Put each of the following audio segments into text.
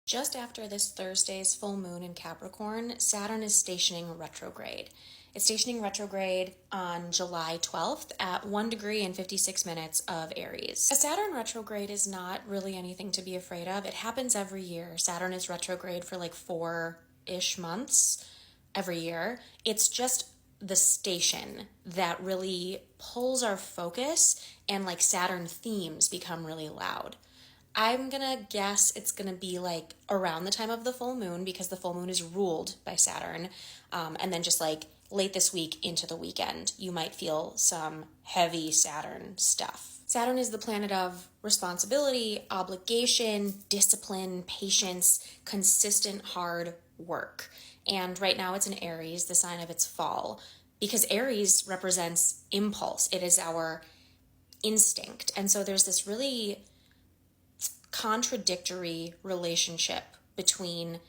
Just after this Thursday's full moon in Capricorn, Saturn is stationing retrograde. It's stationing retrograde on July 12th at 1 degree and 56 minutes of Aries. A Saturn retrograde is not really anything to be afraid of. It happens every year. Saturn is retrograde for like 4-ish months every year. It's just the station that really pulls our focus, and like Saturn themes become really loud. I'm gonna guess it's gonna be like around the time of the full moon, because the full moon is ruled by Saturn. And then just like late this week into the weekend, you might feel some heavy Saturn stuff. Saturn is the planet of responsibility, obligation, discipline, patience, consistent hard work. And right now it's in Aries, the sign of its fall, because Aries represents impulse. It is our instinct. And so there's this really contradictory relationship between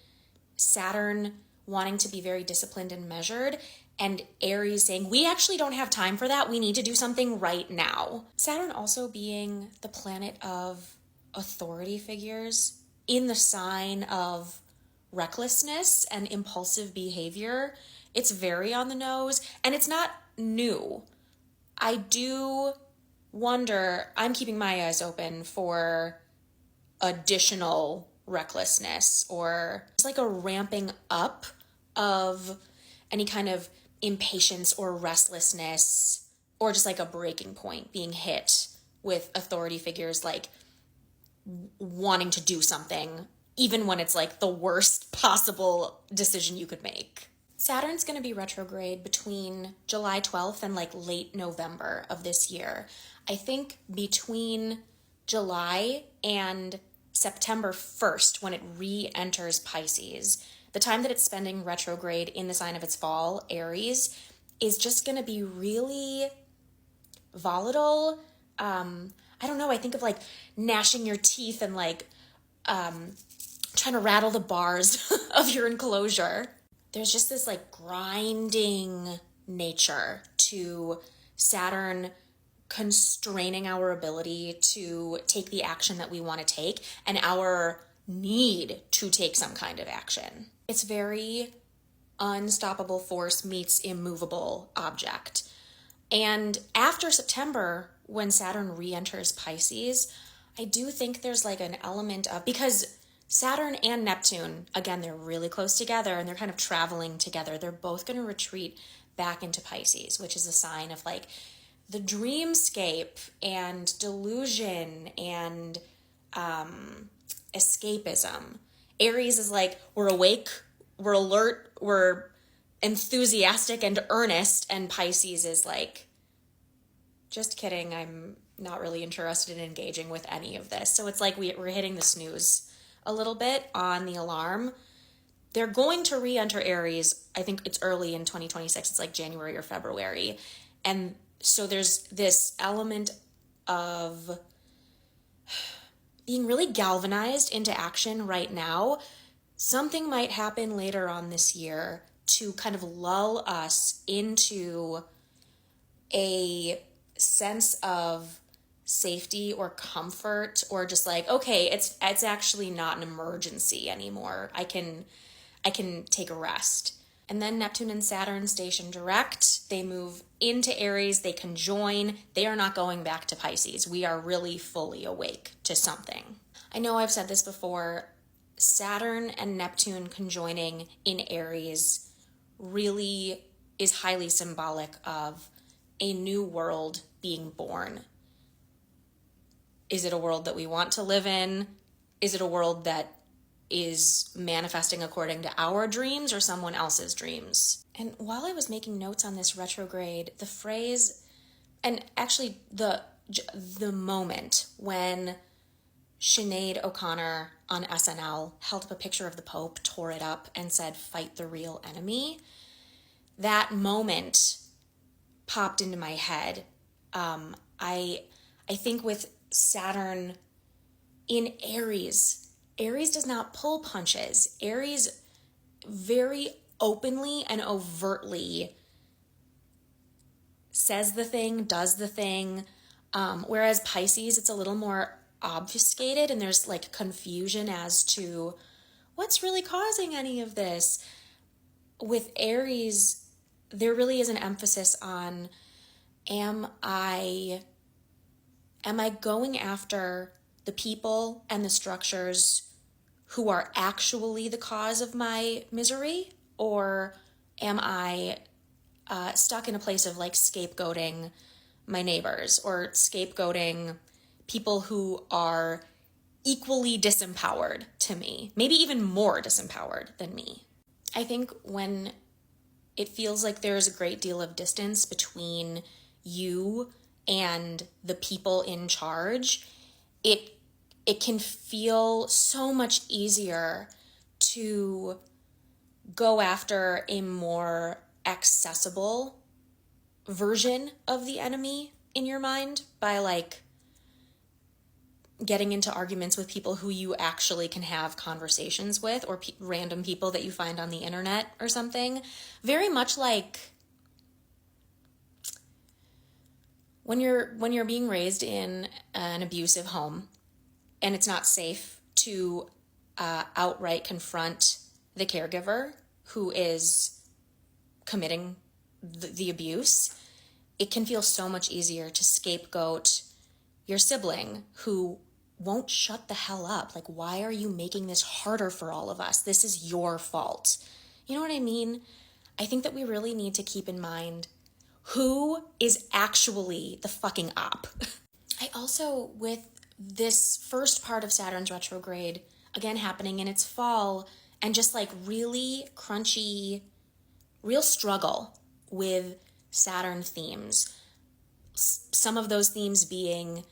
Saturn wanting to be very disciplined and measured and Aries saying, we actually don't have time for that. We need to do something right now. Saturn also being the planet of authority figures in the sign of recklessness and impulsive behavior. It's very on the nose, and it's not new. I do wonder, I'm keeping my eyes open for additional recklessness, or it's like a ramping up of any kind of impatience or restlessness, or just like a breaking point being hit with authority figures, like wanting to do something even when it's like the worst possible decision you could make. Saturn's going to be retrograde between July 12th and like late November of this year. I think between July and September 1st, when it re-enters Pisces, the time that it's spending retrograde in the sign of its fall, Aries, is just going to be really volatile. I don't know, I think of like gnashing your teeth and like trying to rattle the bars of your enclosure. There's just this like grinding nature to Saturn constraining our ability to take the action that we want to take and our need to take some kind of action. It's very unstoppable force meets immovable object. And after September, when Saturn re-enters Pisces, I do think there's like an element of, because Saturn and Neptune, again, they're really close together and they're kind of traveling together. They're both going to retreat back into Pisces, which is a sign of like the dreamscape and delusion and escapism. Aries is like, we're awake, we're alert, we're enthusiastic and earnest. And Pisces is like, just kidding, I'm not really interested in engaging with any of this. So it's like we're hitting the snooze a little bit on the alarm. They're going to re-enter Aries. I think it's early in 2026. It's like January or February. And so there's this element of being really galvanized into action right now. Something might happen later on this year to kind of lull us into a sense of safety or comfort, or just like, okay, it's actually not an emergency anymore. I can take a rest. And then Neptune and Saturn station direct. They move into Aries. They conjoin. They are not going back to Pisces. We are really fully awake to something. I know I've said this before. Saturn and Neptune conjoining in Aries really is highly symbolic of a new world being born. Is it a world that we want to live in? Is it a world that is manifesting according to our dreams or someone else's dreams? And while I was making notes on this retrograde, the phrase, and actually the moment when Sinead O'Connor on SNL held up a picture of the Pope, tore it up, and said, "Fight the real enemy," that moment popped into my head. I think with Saturn in Aries, Aries does not pull punches. Aries very openly and overtly says the thing, does the thing, whereas Pisces, it's a little more obfuscated and there's like confusion as to what's really causing any of this? With Aries, there really is an emphasis on, am I going after the people and the structures who are actually the cause of my misery? Or am I stuck in a place of like scapegoating my neighbors or scapegoating people who are equally disempowered to me, maybe even more disempowered than me? I think when it feels like there's a great deal of distance between you and the people in charge, it can feel so much easier to go after a more accessible version of the enemy in your mind by like getting into arguments with people who you actually can have conversations with, or random people that you find on the internet or something. Very much like when you're being raised in an abusive home and it's not safe to outright confront the caregiver who is committing the abuse, it can feel so much easier to scapegoat your sibling who won't shut the hell up. Like, why are you making this harder for all of us? This is your fault. You know what I mean? I think that we really need to keep in mind who is actually the fucking op. I also, with this first part of Saturn's retrograde, again happening in its fall, and just like really crunchy, real struggle with Saturn themes. Some of those themes being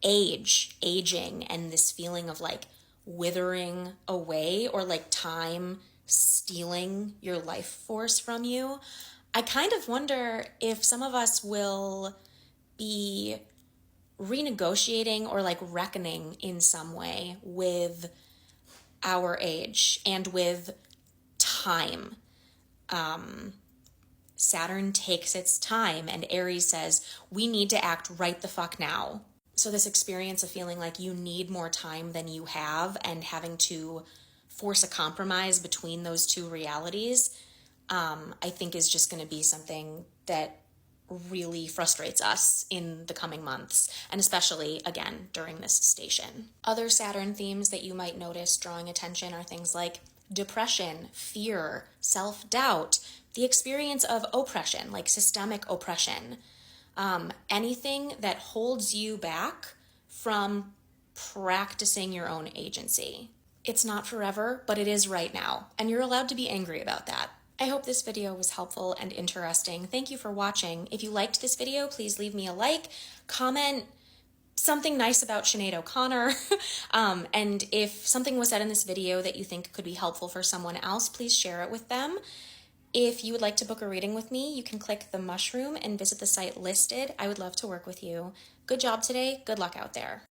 aging, and this feeling of like withering away, or like time stealing your life force from you. I kind of wonder if some of us will be renegotiating or like reckoning in some way with our age and with time. Saturn takes its time, and Aries says, we need to act right the fuck now. So this experience of feeling like you need more time than you have and having to force a compromise between those two realities, I think is just going to be something that really frustrates us in the coming months, and especially, again, during this station. Other Saturn themes that you might notice drawing attention are things like depression, fear, self-doubt, the experience of oppression, like systemic oppression, anything that holds you back from practicing your own agency. It's not forever, but it is right now, and you're allowed to be angry about that. I hope this video was helpful and interesting. Thank you for watching. If you liked this video, please leave me a like, comment something nice about Sinead O'Connor, and if something was said in this video that you think could be helpful for someone else, please share it with them. If you would like to book a reading with me, you can click the mushroom and visit the site listed. I would love to work with you. Good job today. Good luck out there.